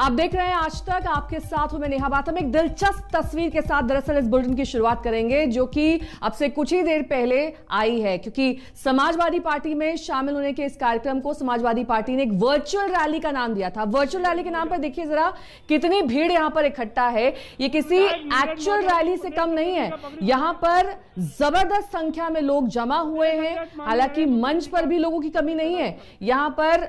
आप देख रहे हैं आज तक, आपके साथ हूं मैं नेहा बात। हम एक दिलचस्प तस्वीर के साथ दरअसल इस बुलेटिन की शुरुआत करेंगे, जो कि अब से कुछ ही देर पहले आई है, क्योंकि समाजवादी पार्टी में शामिल होने के इस कार्यक्रम को समाजवादी पार्टी ने एक वर्चुअल रैली का नाम दिया था। वर्चुअल रैली के नाम पर देखिए जरा कितनी भीड़ यहां पर इकट्ठा है। ये किसी एक्चुअल रैली से कम नहीं है। यहां पर जबरदस्त संख्या में लोग जमा हुए हैं। हालांकि मंच पर भी लोगों की कमी नहीं है। यहां पर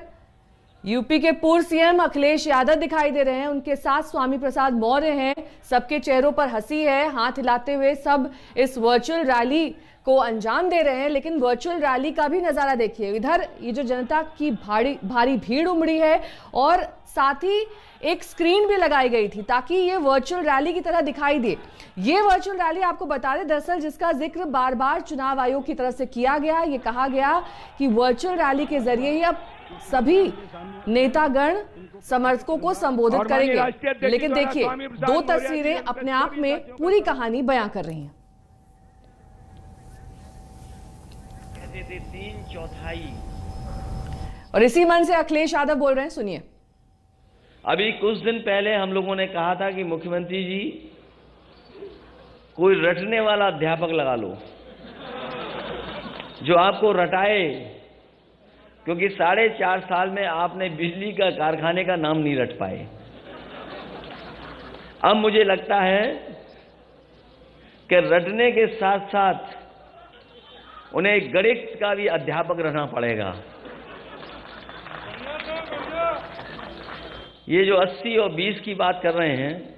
यूपी के पूर्व सीएम अखिलेश यादव दिखाई दे रहे हैं, उनके साथ स्वामी प्रसाद मौर्य हैं। सबके चेहरों पर हंसी है, हाथ हिलाते हुए सब इस वर्चुअल रैली को अंजाम दे रहे हैं। लेकिन वर्चुअल रैली का भी नजारा देखिए, इधर ये जो जनता की भारी भीड़ उमड़ी है और साथ ही एक स्क्रीन भी लगाई गई थी ताकि ये वर्चुअल रैली की तरह दिखाई दे। ये वर्चुअल रैली आपको बता दें दरअसल जिसका जिक्र बार बार चुनाव आयोग की तरफ से किया गया। ये कहा गया कि वर्चुअल रैली के जरिए ही अब सभी नेतागण समर्थकों को संबोधित करेंगे। लेकिन देखिए, दो तस्वीरें अपने आप में पूरी कहानी बयां कर रही हैं। 3/4 और इसी मन से अखिलेश यादव बोल रहे हैं, सुनिए। अभी कुछ दिन पहले हम लोगों ने कहा था कि मुख्यमंत्री जी कोई रटने वाला अध्यापक लगा लो जो आपको रटाए, क्योंकि 4.5 साल में आपने बिजली का कारखाने का नाम नहीं रट पाए। अब मुझे लगता है कि रटने के साथ साथ उन्हें गणित का भी अध्यापक रहना पड़ेगा। ये जो 80 और 20 की बात कर रहे हैं,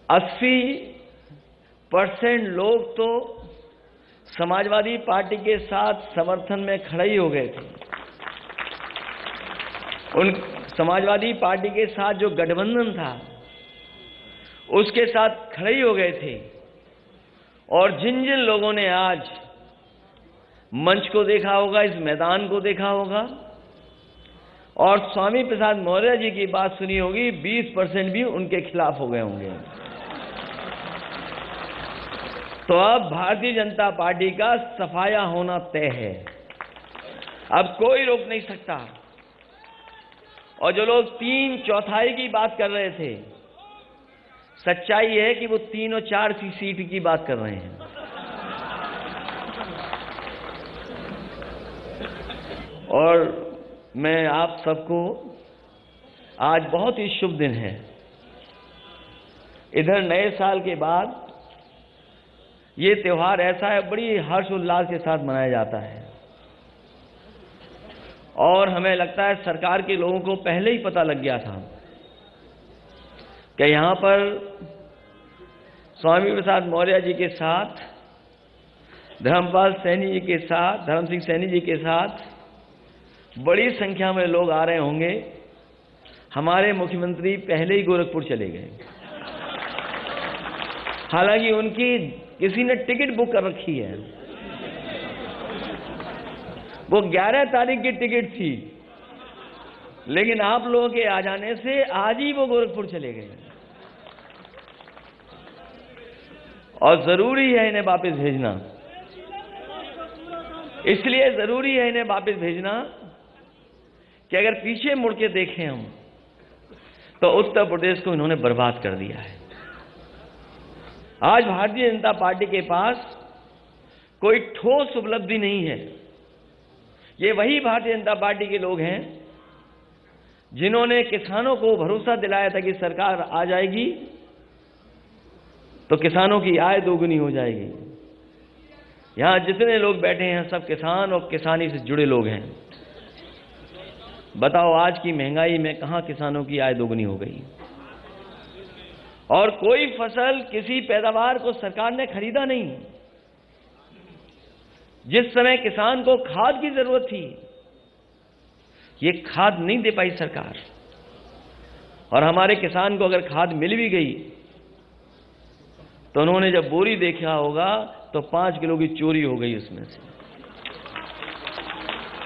80% लोग तो समाजवादी पार्टी के साथ समर्थन में खड़े ही हो गए थे। उन समाजवादी पार्टी के साथ जो गठबंधन था उसके साथ खड़े ही हो गए थे। और जिन जिन लोगों ने आज मंच को देखा होगा, इस मैदान को देखा होगा और स्वामी प्रसाद मौर्य जी की बात सुनी होगी, 20% भी उनके खिलाफ हो गए होंगे। तो अब भारतीय जनता पार्टी का सफाया होना तय है, अब कोई रोक नहीं सकता। और जो लोग 3/4 की बात कर रहे थे, सच्चाई है कि वो 3 और 4 की सीट की बात कर रहे हैं। और मैं आप सबको, आज बहुत ही शुभ दिन है। इधर नए साल के बाद ये त्योहार ऐसा है, बड़ी हर्षोल्लास के साथ मनाया जाता है। और हमें लगता है सरकार के लोगों को पहले ही पता लग गया था कि यहां पर स्वामी प्रसाद मौर्य जी के साथ, धर्मपाल सैनी जी के साथ, धर्म सिंह सैनी जी के साथ बड़ी संख्या में लोग आ रहे होंगे। हमारे मुख्यमंत्री पहले ही गोरखपुर चले गए, हालांकि उनकी किसी ने टिकट बुक कर रखी है। वो 11 तारीख की टिकट थी, लेकिन आप लोगों के आ जाने से आज ही वो गोरखपुर चले गए। और जरूरी है इन्हें वापस भेजना, इसलिए जरूरी है इन्हें वापस भेजना कि अगर पीछे मुड़ के देखें हम, तो उत्तर प्रदेश को इन्होंने बर्बाद कर दिया है। आज भारतीय जनता पार्टी के पास कोई ठोस उपलब्धि नहीं है। ये वही भारतीय जनता पार्टी के लोग हैं जिन्होंने किसानों को भरोसा दिलाया था कि सरकार आ जाएगी तो किसानों की आय दोगुनी हो जाएगी। यहां जितने लोग बैठे हैं सब किसान और किसानी से जुड़े लोग हैं। बताओ, आज की महंगाई में कहां किसानों की आय दोगुनी हो गई? और कोई फसल, किसी पैदावार को सरकार ने खरीदा नहीं। जिस समय किसान को खाद की जरूरत थी, ये खाद नहीं दे पाई सरकार। और हमारे किसान को अगर खाद मिल भी गई तो उन्होंने जब बोरी देखा होगा तो 5 किलो की चोरी हो गई उसमें से।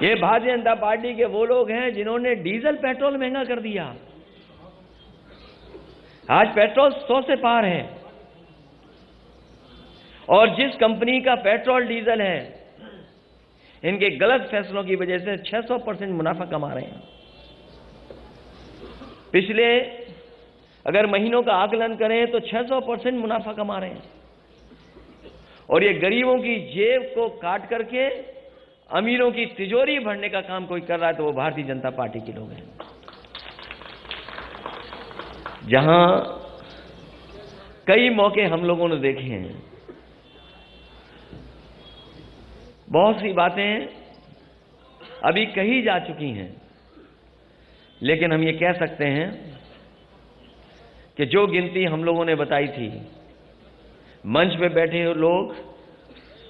ये भारतीय जनता पार्टी के वो लोग हैं जिन्होंने डीजल पेट्रोल महंगा कर दिया। आज पेट्रोल 100 से पार है। और जिस कंपनी का पेट्रोल डीजल है, इनके गलत फैसलों की वजह से 600% मुनाफा कमा रहे हैं। पिछले अगर महीनों का आकलन करें तो 600% मुनाफा कमा रहे हैं, और ये गरीबों की जेब को काट करके अमीरों की तिजोरी भरने का काम कोई कर रहा है तो वो भारतीय जनता पार्टी के लोग हैं। जहां कई मौके हम लोगों ने देखे हैं, बहुत सी बातें अभी कही जा चुकी हैं, लेकिन हम ये कह सकते हैं कि जो गिनती हम लोगों ने बताई थी, मंच पे बैठे हुए लोग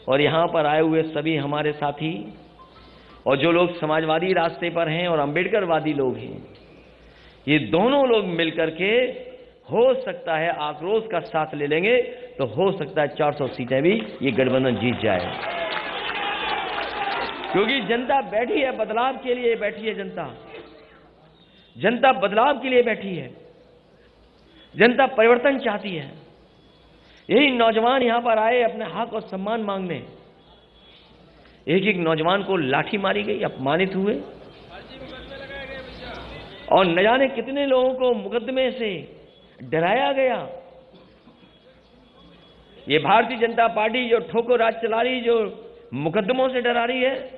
और यहां पर आए हुए सभी हमारे साथी, और जो लोग समाजवादी रास्ते पर हैं और अंबेडकरवादी लोग हैं, ये दोनों लोग मिलकर के हो सकता है आक्रोश का साथ ले लेंगे तो हो सकता है 400 सीटें भी ये गठबंधन जीत जाए, क्योंकि जनता बैठी है बदलाव के लिए, बैठी है जनता बदलाव के लिए बैठी है, जनता परिवर्तन चाहती है। यही नौजवान यहां पर आए अपने हक और सम्मान मांगने, एक एक नौजवान को लाठी मारी गई, अपमानित हुए, और न जाने कितने लोगों को मुकदमे से डराया गया। ये भारतीय जनता पार्टी जो ठोकर राज चला रही, जो मुकदमों से डरा रही है,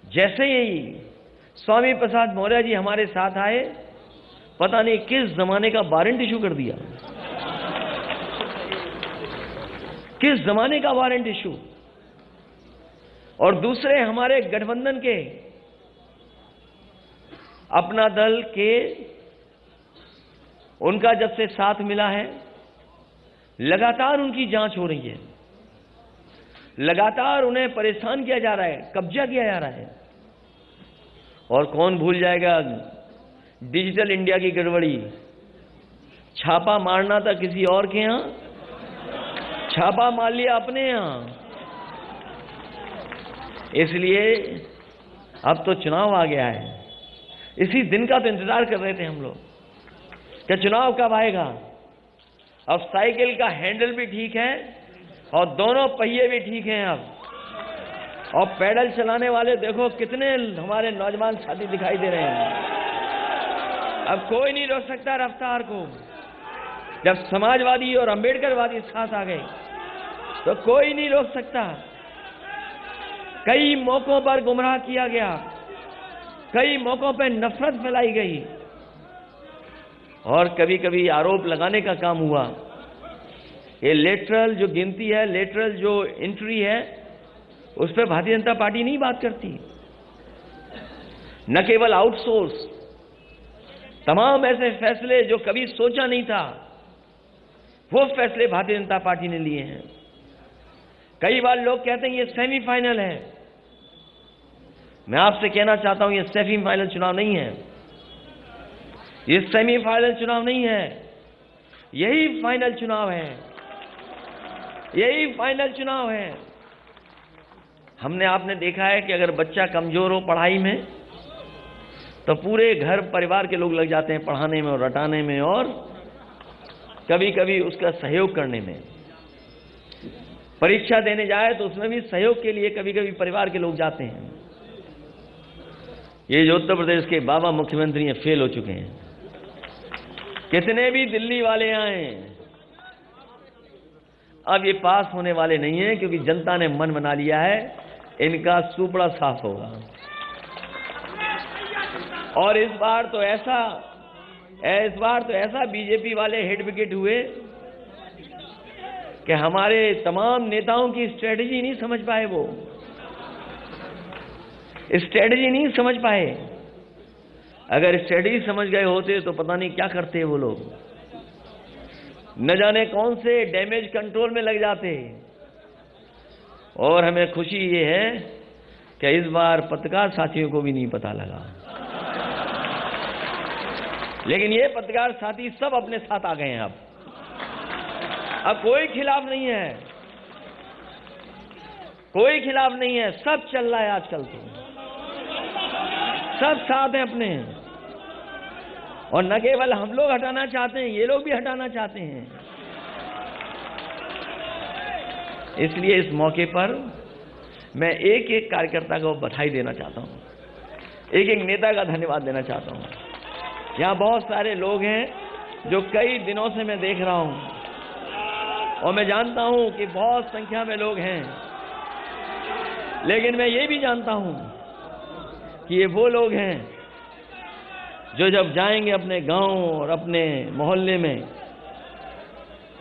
जैसे ही स्वामी प्रसाद मौर्य जी हमारे साथ आए, पता नहीं किस जमाने का वारंट इशू कर दिया, किस जमाने का वारंट इशू। और दूसरे हमारे गठबंधन के अपना दल के, उनका जब से साथ मिला है, लगातार उनकी जांच हो रही है, लगातार उन्हें परेशान किया जा रहा है, कब्जा किया जा रहा है। और कौन भूल जाएगा डिजिटल इंडिया की गड़बड़ी, छापा मारना था किसी और के यहां, छापा मार लिया अपने यहां। इसलिए अब तो चुनाव आ गया है, इसी दिन का तो इंतजार कर रहे थे हम लोग कि चुनाव कब आएगा। अब साइकिल का हैंडल भी ठीक है और दोनों पहिए भी ठीक हैं अब, और पैडल चलाने वाले देखो कितने हमारे नौजवान साथी दिखाई दे रहे हैं। अब कोई नहीं रोक सकता रफ्तार को। जब समाजवादी और अंबेडकरवादी साथ आ गए तो कोई नहीं रोक सकता। कई मौकों पर गुमराह किया गया, कई मौकों पर नफरत फैलाई गई, और कभी कभी आरोप लगाने का काम हुआ। ये लेटरल जो गिनती है, लेटरल जो एंट्री है, उस पर भारतीय जनता पार्टी नहीं बात करती। न केवल आउटसोर्स, तमाम ऐसे फैसले जो कभी सोचा नहीं था, वो फैसले भारतीय जनता पार्टी ने लिए हैं। कई बार लोग कहते हैं ये सेमीफाइनल है। मैं आपसे कहना चाहता हूं ये सेमीफाइनल चुनाव नहीं है, ये सेमीफाइनल चुनाव नहीं है, यही फाइनल चुनाव है, यही फाइनल चुनाव है। हमने आपने देखा है कि अगर बच्चा कमजोर हो पढ़ाई में तो पूरे घर परिवार के लोग लग जाते हैं पढ़ाने में और रटाने में, और कभी कभी उसका सहयोग करने में। परीक्षा देने जाए तो उसमें भी सहयोग के लिए कभी कभी परिवार के लोग जाते हैं। ये जो उत्तर प्रदेश के बाबा मुख्यमंत्री हैं, फेल हो चुके हैं। कितने भी दिल्ली वाले आए, अब ये पास होने वाले नहीं है, क्योंकि जनता ने मन बना लिया है इनका सुपड़ा साफ होगा। और इस बार तो ऐसा बीजेपी वाले हिट विकेट हुए कि हमारे तमाम नेताओं की स्ट्रेटजी नहीं समझ पाए, वो स्ट्रेटजी नहीं समझ पाए। अगर स्ट्रेटजी समझ गए होते तो पता नहीं क्या करते वो लोग, न जाने कौन से डैमेज कंट्रोल में लग जाते। और हमें खुशी ये है कि इस बार पत्रकार साथियों को भी नहीं पता लगा, लेकिन ये पत्रकार साथी सब अपने साथ आ गए हैं। अब कोई खिलाफ नहीं है, कोई खिलाफ नहीं है, सब चल रहा है आजकल तो, सब साथ हैं अपने। और न केवल हम लोग हटाना चाहते हैं, ये लोग भी हटाना चाहते हैं। इसलिए इस मौके पर मैं एक एक कार्यकर्ता को बधाई देना चाहता हूं, एक एक नेता का धन्यवाद देना चाहता हूं। यहाँ बहुत सारे लोग हैं जो कई दिनों से मैं देख रहा हूं और मैं जानता हूं कि बहुत संख्या में लोग हैं, लेकिन मैं ये भी जानता हूं कि ये वो लोग हैं जो जब जाएंगे अपने गांव और अपने मोहल्ले में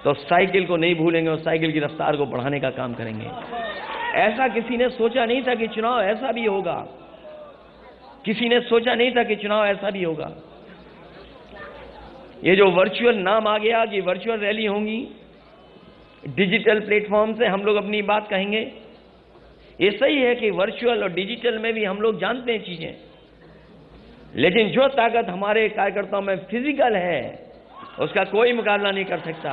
तो साइकिल को नहीं भूलेंगे और साइकिल की रफ्तार को बढ़ाने का काम करेंगे। ऐसा किसी ने सोचा नहीं था कि चुनाव ऐसा भी होगा, किसी ने सोचा नहीं था कि चुनाव ऐसा भी होगा। ये जो वर्चुअल नाम आ गया कि वर्चुअल रैली होंगी, डिजिटल प्लेटफॉर्म से हम लोग अपनी बात कहेंगे, ये सही है कि वर्चुअल और डिजिटल में भी हम लोग जानते हैं चीजें, लेकिन जो ताकत हमारे कार्यकर्ताओं में फिजिकल है उसका कोई मुकाबला नहीं कर सकता।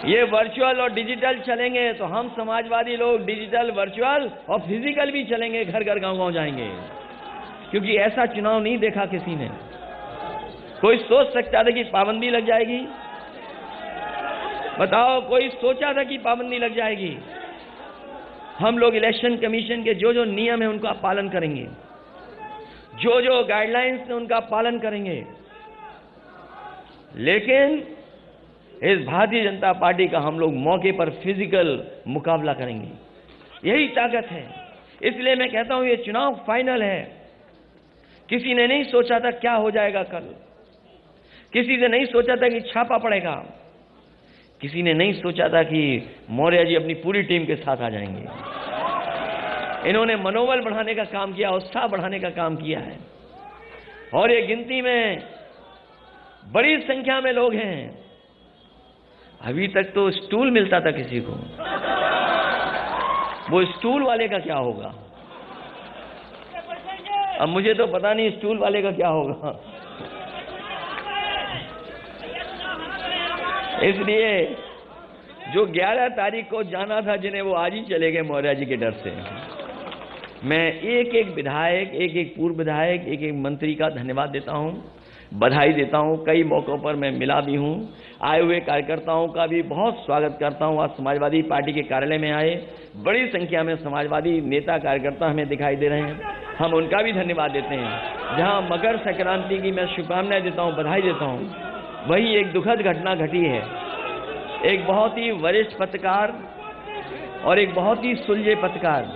ये वर्चुअल और डिजिटल चलेंगे तो हम समाजवादी लोग डिजिटल, वर्चुअल और फिजिकल भी चलेंगे, घर घर गांव गांव जाएंगे, क्योंकि ऐसा चुनाव नहीं देखा किसी ने। कोई सोच सकता था कि पाबंदी लग जाएगी? बताओ, कोई सोचा था कि पाबंदी लग जाएगी? हम लोग इलेक्शन कमीशन के जो जो नियम है उनका पालन करेंगे, जो जो गाइडलाइंस है उनका पालन करेंगे, लेकिन इस भारतीय जनता पार्टी का हम लोग मौके पर फिजिकल मुकाबला करेंगे। यही ताकत है। इसलिए मैं कहता हूं ये चुनाव फाइनल है। किसी ने नहीं सोचा था क्या हो जाएगा कल, किसी ने नहीं सोचा था कि छापा पड़ेगा, किसी ने नहीं सोचा था कि मौर्य जी अपनी पूरी टीम के साथ आ जाएंगे। इन्होंने मनोबल बढ़ाने का काम किया, उत्साह बढ़ाने का काम किया है, और ये गिनती में बड़ी संख्या में लोग हैं। अभी तक तो स्टूल मिलता था किसी को, वो स्टूल वाले का क्या होगा? अब मुझे तो पता नहीं स्टूल वाले का क्या होगा। इसलिए जो 11 तारीख को जाना था जिन्हें, वो आज ही चले गए मौर्य जी के डर से। मैं एक एक विधायक, एक एक पूर्व विधायक, एक एक मंत्री का धन्यवाद देता हूं, बधाई देता हूं। कई मौकों पर मैं मिला भी हूं। आए हुए कार्यकर्ताओं का भी बहुत स्वागत करता हूं। आज समाजवादी पार्टी के कार्यालय में आए बड़ी संख्या में समाजवादी नेता कार्यकर्ता हमें दिखाई दे रहे हैं, हम उनका भी धन्यवाद देते हैं। जहां मकर संक्रांति की मैं शुभकामनाएं देता हूं, बधाई देता हूं, वही एक दुखद घटना घटी है। एक बहुत ही वरिष्ठ पत्रकार और एक बहुत ही सुलझे पत्रकार,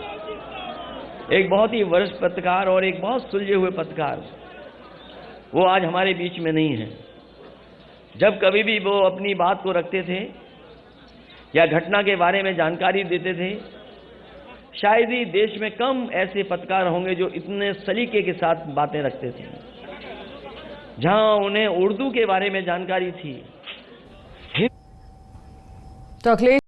एक बहुत ही वरिष्ठ पत्रकार और एक बहुत सुलझे हुए पत्रकार, वो आज हमारे बीच में नहीं है। जब कभी भी वो अपनी बात को रखते थे या घटना के बारे में जानकारी देते थे, शायद ही देश में कम ऐसे पत्रकार होंगे जो इतने सलीके के साथ बातें रखते थे। जहां उन्हें उर्दू के बारे में जानकारी थी, तो अखिलेश